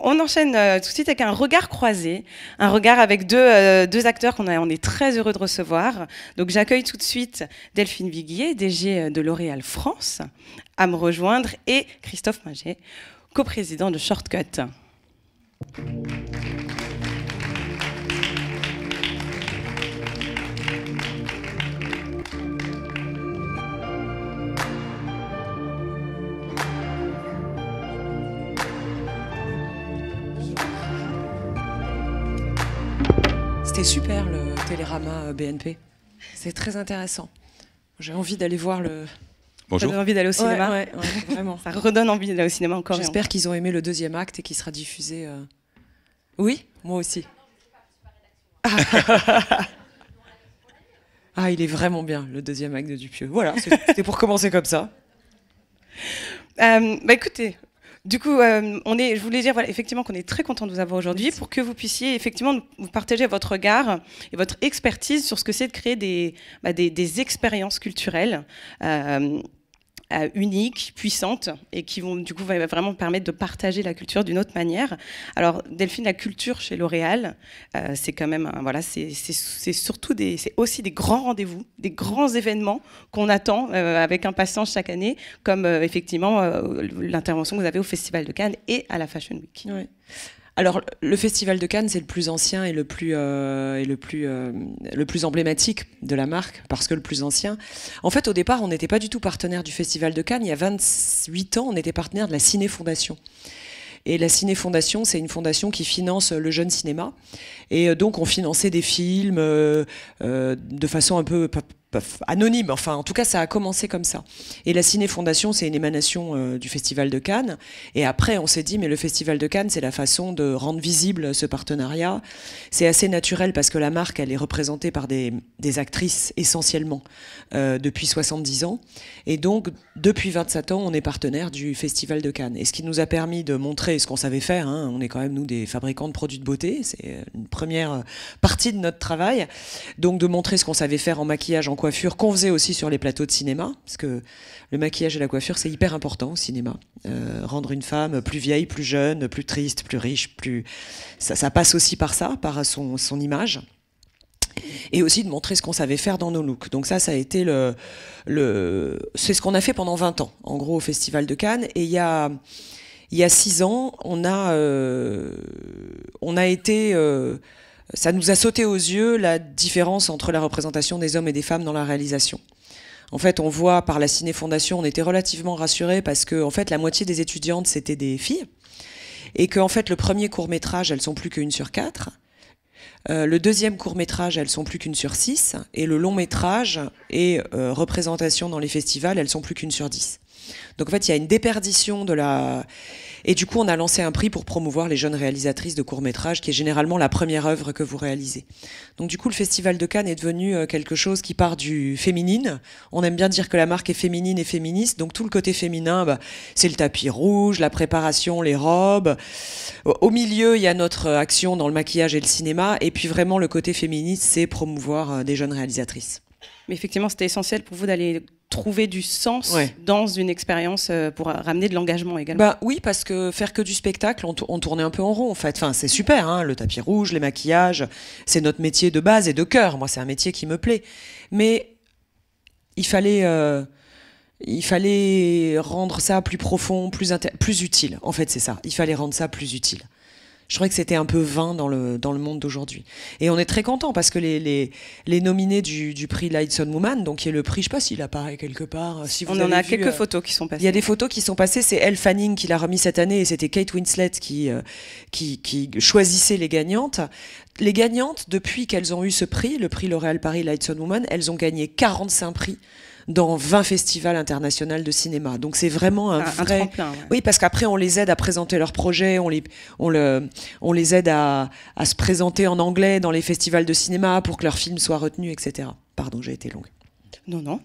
On enchaîne tout de suite avec un regard croisé, un regard avec deux acteurs on est très heureux de recevoir. Donc j'accueille tout de suite Delphine Viguier, DG de L'Oréal France, à me rejoindre, et Christophe Maget, coprésident de Shortcut. C'était super le Télérama BNP. C'est très intéressant. J'ai envie d'aller voir le... Bonjour. Ça donne envie d'aller au cinéma. Ouais, vraiment. Ça redonne envie d'aller au cinéma encore. J'espère qu'ils ont aimé le deuxième acte et qu'il sera diffusé. Oui, moi aussi. Ah, il est vraiment bien, le deuxième acte de Dupieux. Voilà, c'était pour commencer comme ça. Écoutez, du coup, je voulais dire effectivement qu'on est très content de vous avoir aujourd'hui pour que vous puissiez effectivement vous partager votre regard et votre expertise sur ce que c'est de créer des expériences culturelles uniques, puissantes, et qui vont du coup vraiment permettre de partager la culture d'une autre manière. Alors Delphine, la culture chez L'Oréal, c'est quand même c'est surtout c'est aussi des grands rendez-vous, des grands événements qu'on attend avec impatience chaque année, comme effectivement l'intervention que vous avez au Festival de Cannes et à la Fashion Week. Ouais. Alors, le Festival de Cannes, c'est le plus ancien et le plus emblématique de la marque, parce que le plus ancien. En fait, au départ, on n'était pas du tout partenaire du Festival de Cannes. Il y a 28 ans, on était partenaire de la Ciné Fondation. Et la Ciné Fondation, c'est une fondation qui finance le jeune cinéma. Et donc, on finançait des films de façon un peu anonyme. Enfin, en tout cas, ça a commencé comme ça. Et la Ciné Fondation, c'est une émanation du Festival de Cannes. Et après, on s'est dit, mais le Festival de Cannes, c'est la façon de rendre visible ce partenariat. C'est assez naturel parce que la marque, elle est représentée par des actrices essentiellement depuis 70 ans. Et donc, depuis 27 ans, on est partenaire du Festival de Cannes. Et ce qui nous a permis de montrer ce qu'on savait faire, hein. On est quand même, nous, des fabricants de produits de beauté. C'est une première partie de notre travail. Donc, de montrer ce qu'on savait faire en maquillage, en coiffure, qu'on faisait aussi sur les plateaux de cinéma, parce que le maquillage et la coiffure, c'est hyper important au cinéma. Rendre une femme plus vieille, plus jeune, plus triste, plus riche, ça passe aussi par ça, par son image. Et aussi de montrer ce qu'on savait faire dans nos looks. Donc ça a été c'est ce qu'on a fait pendant 20 ans, en gros, au Festival de Cannes. Et il y a 6 ans, on a été... ça nous a sauté aux yeux la différence entre la représentation des hommes et des femmes dans la réalisation. En fait, on voit par la Ciné Fondation, on était relativement rassurés parce que en fait, la moitié des étudiantes, c'était des filles. Et qu'en fait, le premier court-métrage, elles sont plus qu'une sur 4. Le deuxième court-métrage, elles sont plus qu'une sur 6. Et le long-métrage et représentation dans les festivals, elles sont plus qu'une sur 10. Donc en fait, il y a une déperdition de la... Et du coup, on a lancé un prix pour promouvoir les jeunes réalisatrices de courts-métrages, qui est généralement la première œuvre que vous réalisez. Donc du coup, le Festival de Cannes est devenu quelque chose qui part du féminine. On aime bien dire que la marque est féminine et féministe. Donc tout le côté féminin, c'est le tapis rouge, la préparation, les robes. Au milieu, il y a notre action dans le maquillage et le cinéma. Et puis vraiment, le côté féministe, c'est promouvoir des jeunes réalisatrices. Mais effectivement, c'était essentiel pour vous d'aller trouver du sens dans une expérience pour ramener de l'engagement également. Oui, parce que faire que du spectacle, on tournait un peu en rond en fait. Enfin, c'est super, hein, le tapis rouge, les maquillages, c'est notre métier de base et de cœur. Moi, c'est un métier qui me plaît. Mais il fallait rendre ça plus profond, plus utile. En fait, c'est ça. Il fallait rendre ça plus utile. Je trouvais que c'était un peu vain dans le monde d'aujourd'hui. Et on est très contents parce que les nominés du prix Lightson Woman, donc qui est le prix, je ne sais pas s'il apparaît quelque part. Si vous on en a quelques photos qui sont passées. Il y a des photos qui sont passées. C'est Elle Fanning qui l'a remis cette année et c'était Kate Winslet qui choisissait les gagnantes. Les gagnantes, depuis qu'elles ont eu ce prix, le prix L'Oréal Paris Lightson Woman, elles ont gagné 45 prix dans 20 festivals internationaux de cinéma. Donc c'est vraiment un vrai... tremplin. Ouais. Oui, parce qu'après on les aide à présenter leurs projets, on les aide à se présenter en anglais dans les festivals de cinéma pour que leurs films soient retenus, etc. Pardon, j'ai été longue. Non,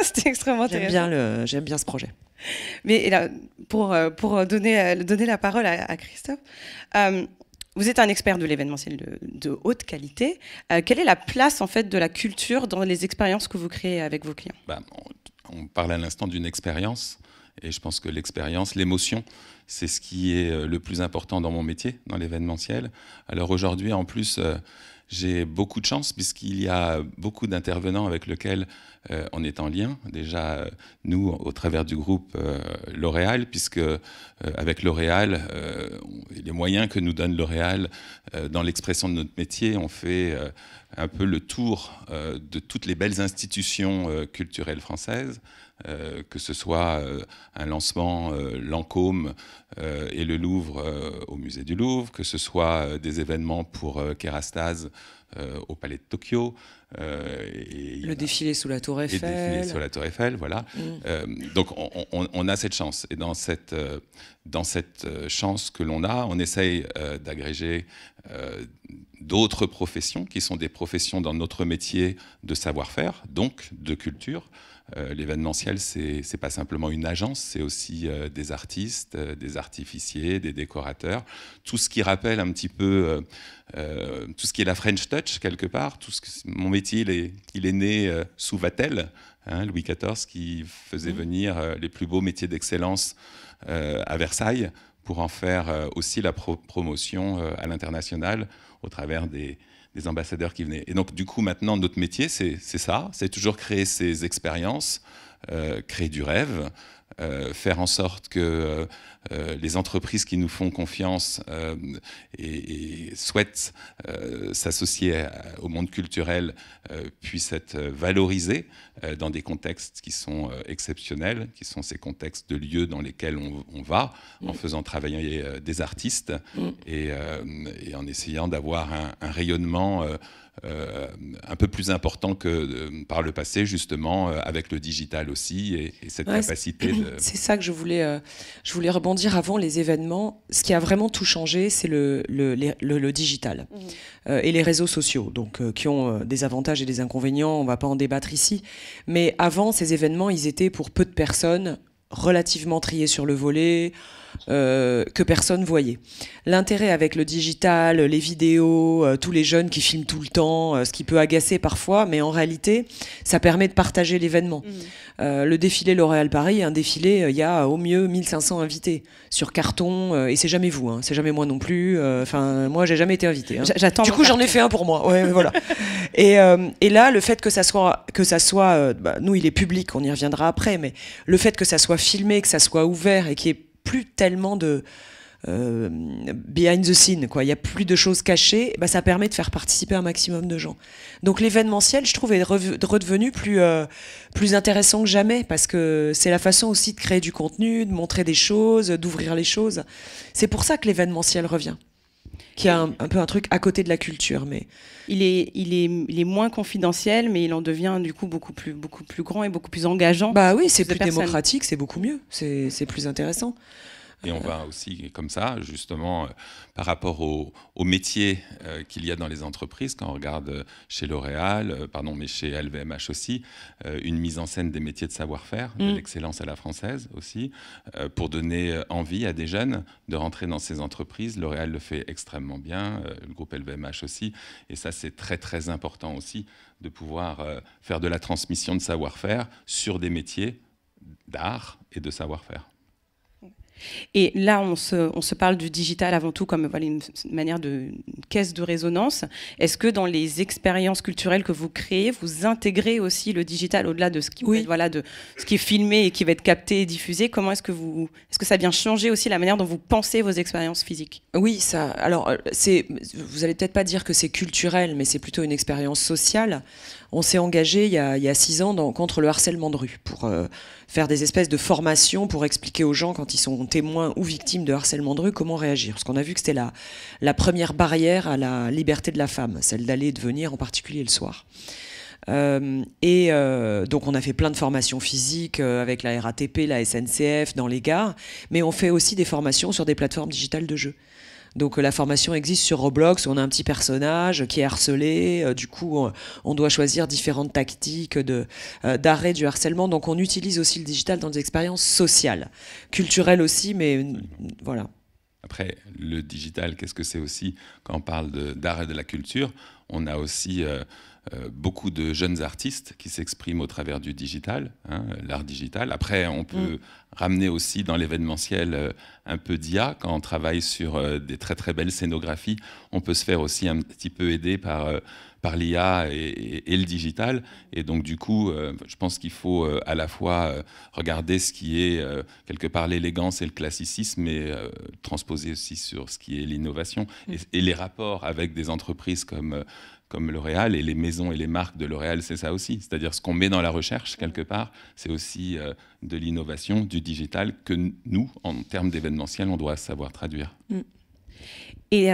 c'était extrêmement intéressant. J'aime bien ce projet. Mais là, pour donner la parole à Christophe, vous êtes un expert de l'événementiel de haute qualité. Quelle est la place en fait de la culture dans les expériences que vous créez avec vos clients ? On parle à l'instant d'une expérience. Et je pense que l'expérience, l'émotion, c'est ce qui est le plus important dans mon métier, dans l'événementiel. Alors aujourd'hui, en plus, j'ai beaucoup de chance puisqu'il y a beaucoup d'intervenants avec lesquels on est en lien. Déjà, nous, au travers du groupe L'Oréal, puisque avec L'Oréal, les moyens que nous donne L'Oréal dans l'expression de notre métier, on fait un peu le tour de toutes les belles institutions culturelles françaises, que ce soit un lancement Lancôme et le Louvre au musée du Louvre, que ce soit des événements pour Kérastase au Palais de Tokyo. Le défilé sous la Tour Eiffel. Et le défilé sur la Tour Eiffel, voilà. Donc on a cette chance. Et dans cette chance que l'on a, on essaye d'agréger d'autres professions qui sont des professions dans notre métier de savoir-faire, donc de culture. L'événementiel, c'est pas simplement une agence, c'est aussi des artistes, des artificiers, des décorateurs, tout ce qui rappelle un petit peu tout ce qui est la French Touch quelque part. Mon métier, il est né sous Vatel, hein, Louis XIV, qui faisait venir les plus beaux métiers d'excellence à Versailles pour en faire aussi la promotion à l'international au travers des ambassadeurs qui venaient. Et donc, du coup, maintenant, notre métier, c'est ça, c'est toujours créer ces expériences, créer du rêve, faire en sorte que les entreprises qui nous font confiance et souhaitent s'associer au monde culturel puissent être valorisées dans des contextes qui sont exceptionnels, qui sont ces contextes de lieux dans lesquels on va, en faisant travailler des artistes et en essayant d'avoir un rayonnement un peu plus important que par le passé, justement, avec le digital aussi, et cette capacité de... C'est ça que je voulais rebondir avant les événements. Ce qui a vraiment tout changé, c'est le digital et les réseaux sociaux, donc, qui ont des avantages et des inconvénients, on ne va pas en débattre ici. Mais avant, ces événements, ils étaient pour peu de personnes, relativement triés sur le volet, que personne voyait. L'intérêt avec le digital, les vidéos, tous les jeunes qui filment tout le temps, ce qui peut agacer parfois, mais en réalité, ça permet de partager l'événement. Le défilé L'Oréal Paris, un défilé, il y a au mieux 1500 invités sur carton, et c'est jamais vous, hein, c'est jamais moi non plus. Enfin, moi, j'ai jamais été invitée. Hein. J'attends. Du coup, j'en ai fait un pour moi. Ouais, voilà. Et là, le fait que ça soit, nous, il est public, on y reviendra après, mais le fait que ça soit filmé, que ça soit ouvert et qu'il y ait plus tellement de behind the scene, quoi. Il n'y a plus de choses cachées, bah, ça permet de faire participer un maximum de gens. Donc l'événementiel, je trouve, est redevenu plus intéressant que jamais, parce que c'est la façon aussi de créer du contenu, de montrer des choses, d'ouvrir les choses. C'est pour ça que l'événementiel revient, qui a un peu un truc à côté de la culture, mais il est moins confidentiel, mais il en devient du coup beaucoup plus grand et beaucoup plus engageant. Bah oui, c'est plus démocratique, c'est beaucoup mieux, c'est plus intéressant. Et on va aussi, comme ça, justement, par rapport au métier qu'il y a dans les entreprises, quand on regarde chez L'Oréal, mais chez LVMH aussi, une mise en scène des métiers de savoir-faire, de l'excellence à la française aussi, pour donner envie à des jeunes de rentrer dans ces entreprises. L'Oréal le fait extrêmement bien, le groupe LVMH aussi, et ça c'est très très important aussi, de pouvoir faire de la transmission de savoir-faire sur des métiers d'art et de savoir-faire. Et là, on se parle du digital avant tout comme une manière de caisse de résonance. Est-ce que dans les expériences culturelles que vous créez, vous intégrez aussi le digital au-delà de ce qui, de ce qui est filmé et qui va être capté et diffusé? Comment est-ce que ça vient changer aussi la manière dont vous pensez vos expériences physiques? Oui, ça. Alors, vous allez peut-être pas dire que c'est culturel, mais c'est plutôt une expérience sociale. On s'est engagé il y a 6 ans contre le harcèlement de rue pour faire des espèces de formations pour expliquer aux gens, quand ils sont témoins ou victimes de harcèlement de rue, comment réagir. Parce qu'on a vu que c'était la première barrière à la liberté de la femme, celle d'aller et de venir, en particulier le soir. Donc on a fait plein de formations physiques avec la RATP, la SNCF, dans les gares, mais on fait aussi des formations sur des plateformes digitales de jeux. Donc la formation existe sur Roblox, où on a un petit personnage qui est harcelé, du coup on doit choisir différentes tactiques d'arrêt du harcèlement, donc on utilise aussi le digital dans des expériences sociales, culturelles aussi, mais voilà. Après, le digital, qu'est-ce que c'est aussi quand on parle d'art et de la culture? on a aussi beaucoup de jeunes artistes qui s'expriment au travers du digital, hein, l'art digital. Après, on peut ramener aussi dans l'événementiel un peu d'IA. Quand on travaille sur des très très belles scénographies, on peut se faire aussi un petit peu aider par l'IA et le digital. Et donc, du coup, je pense qu'il faut à la fois regarder ce qui est quelque part l'élégance et le classicisme, mais transposer aussi sur ce qui est l'innovation et les rapports avec des entreprises comme L'Oréal, et les maisons et les marques de L'Oréal, c'est ça aussi. C'est-à-dire ce qu'on met dans la recherche, quelque part, c'est aussi de l'innovation, du digital, que nous, en termes d'événementiel, on doit savoir traduire. Et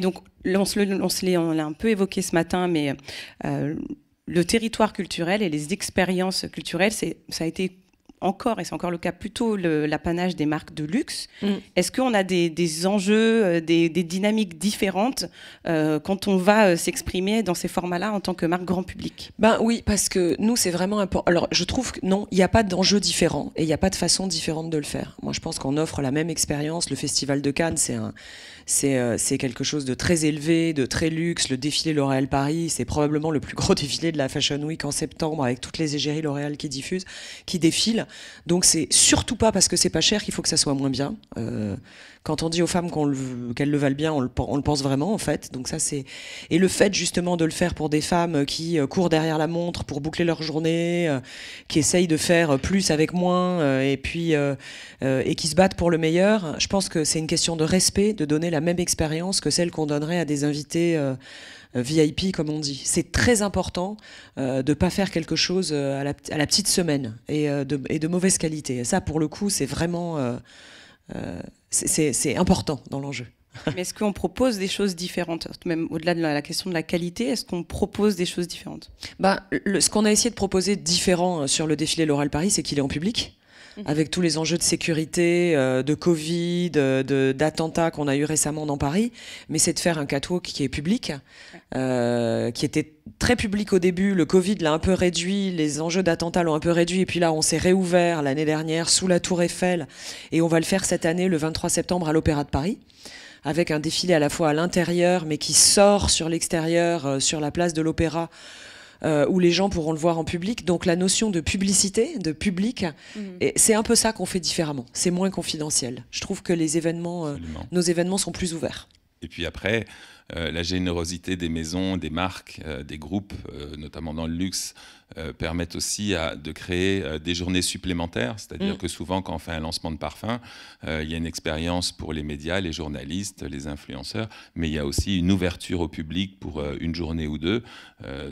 donc, on l'a un peu évoqué ce matin, mais le territoire culturel et les expériences culturelles, ça a été encore, et c'est encore le cas, plutôt l'apanage des marques de luxe. Est-ce qu'on a des enjeux, des dynamiques différentes quand on va s'exprimer dans ces formats-là en tant que marque grand public? Ben oui, parce que nous, c'est vraiment important. Alors, je trouve que non, il n'y a pas d'enjeu différent et il n'y a pas de façon différente de le faire. Moi, je pense qu'on offre la même expérience. Le Festival de Cannes, c'est quelque chose de très élevé, de très luxe. Le défilé L'Oréal Paris, c'est probablement le plus gros défilé de la Fashion Week en septembre, avec toutes les égéries L'Oréal qui défilent. Donc c'est surtout pas parce que c'est pas cher qu'il faut que ça soit moins bien. Quand on dit aux femmes qu'elles le valent bien, on le pense vraiment en fait. Donc ça et le fait justement de le faire pour des femmes qui courent derrière la montre pour boucler leur journée, qui essayent de faire plus avec moins, et puis et qui se battent pour le meilleur. Je pense que c'est une question de respect, de donner la même expérience que celle qu'on donnerait à des invités VIP, comme on dit. C'est très important de ne pas faire quelque chose à la petite semaine et de mauvaise qualité. Et ça, pour le coup, c'est vraiment c'est important dans l'enjeu. Mais est-ce qu'on propose des choses différentes? Même au-delà de la question de la qualité, est-ce qu'on propose des choses différentes? Ce qu'on a essayé de proposer de différent sur le défilé L'Oréal Paris, c'est qu'il est en public, avec tous les enjeux de sécurité, de Covid, d'attentats qu'on a eu récemment dans Paris, mais c'est de faire un catwalk qui est public, qui était très public au début. Le Covid l'a un peu réduit, les enjeux d'attentats l'ont un peu réduit, et puis là on s'est réouvert l'année dernière sous la Tour Eiffel, et on va le faire cette année le 23 septembre à l'Opéra de Paris, avec un défilé à la fois à l'intérieur, mais qui sort sur l'extérieur, sur la place de l'Opéra, où les gens pourront le voir en public. Donc la notion de publicité, de public, c'est un peu ça qu'on fait différemment. C'est moins confidentiel. Je trouve que les événements, nos événements sont plus ouverts. Et puis après, la générosité des maisons, des marques, des groupes, notamment dans le luxe, permettent aussi de créer des journées supplémentaires. C'est-à-dire que souvent, quand on fait un lancement de parfum, il y a une expérience pour les médias, les journalistes, les influenceurs, mais il y a aussi une ouverture au public pour une journée ou deux,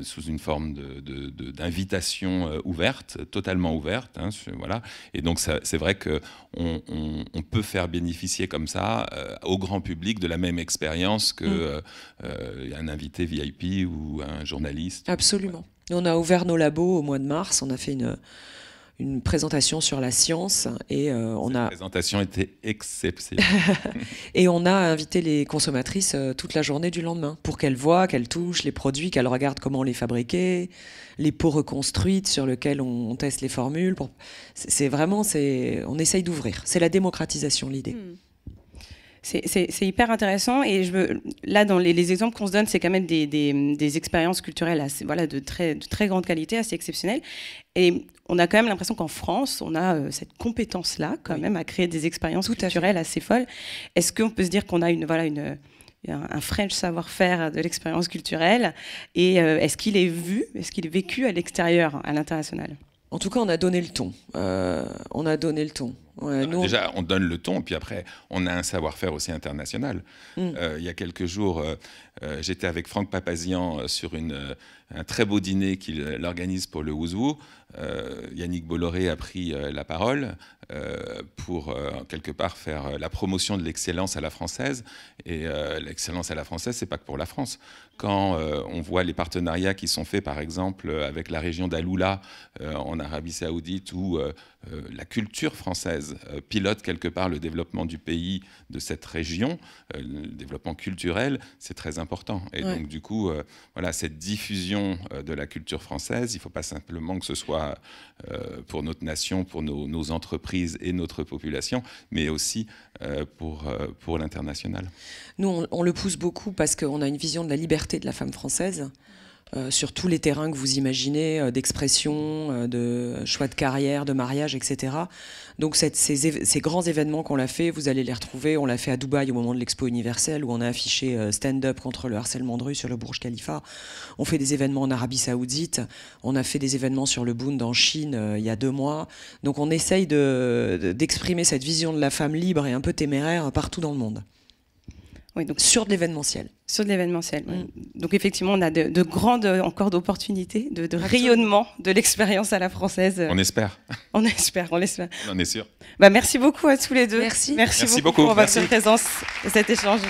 sous une forme d'invitation ouverte, totalement ouverte. Hein, voilà. Et donc, c'est vrai qu'on peut faire bénéficier comme ça au grand public de la même expérience qu'un invité VIP ou un journaliste. Absolument. On a ouvert nos labos au mois de mars, on a fait une présentation sur la science et Cette présentation était exceptionnelle. Et on a invité les consommatrices toute la journée du lendemain pour qu'elles voient, qu'elles touchent les produits, qu'elles regardent comment on les fabriquait, les pots reconstruites sur lesquels on teste les formules. C'est vraiment, on essaye d'ouvrir. C'est la démocratisation, l'idée. C'est hyper intéressant, et là dans les exemples qu'on se donne, c'est quand même des expériences culturelles assez, voilà, de très grande qualité, assez exceptionnelles, et on a quand même l'impression qu'en France on a cette compétence-là quand même à créer des expériences culturelles assez folles. Est-ce qu'on peut se dire qu'on a un French savoir-faire de l'expérience culturelle, et est-ce qu'il est vu, est-ce qu'il est vécu à l'extérieur, à l'international? En tout cas, on a donné le ton. Ouais, déjà, on donne le ton, puis après, on a un savoir-faire aussi international. Il y a quelques jours, j'étais avec Franck Papazian sur un très beau dîner qu'il organise pour le Ouzou. Yannick Bolloré a pris la parole pour, quelque part, faire la promotion de l'excellence à la française. Et l'excellence à la française, c'est pas que pour la France. Quand on voit les partenariats qui sont faits, par exemple, avec la région d'Aloula en Arabie Saoudite, ou la culture française pilote quelque part le développement du pays, de cette région, le développement culturel, c'est très important. Et donc du coup, voilà, cette diffusion de la culture française, il ne faut pas simplement que ce soit pour notre nation, pour nos entreprises et notre population, mais aussi pour l'international. Nous, on le pousse beaucoup parce qu'on a une vision de la liberté de la femme française. Sur tous les terrains que vous imaginez, d'expression, de choix de carrière, de mariage, etc. Donc ces grands événements qu'on l'a fait, vous allez les retrouver. On l'a fait à Dubaï au moment de l'Expo universelle, où on a affiché stand-up contre le harcèlement de rue sur le Burj Khalifa. On fait des événements en Arabie Saoudite. On a fait des événements sur le Bund en Chine il y a 2 mois. Donc on essaye d'exprimer cette vision de la femme libre et un peu téméraire partout dans le monde. Oui, donc sur de l'événementiel. Sur de l'événementiel. Donc effectivement, on a de grandes encore d'opportunités, de rayonnement de l'expérience à la française. On espère. On espère, on l'espère. On est sûr. Merci beaucoup à tous les deux. Merci. Merci beaucoup pour votre présence et cet échange.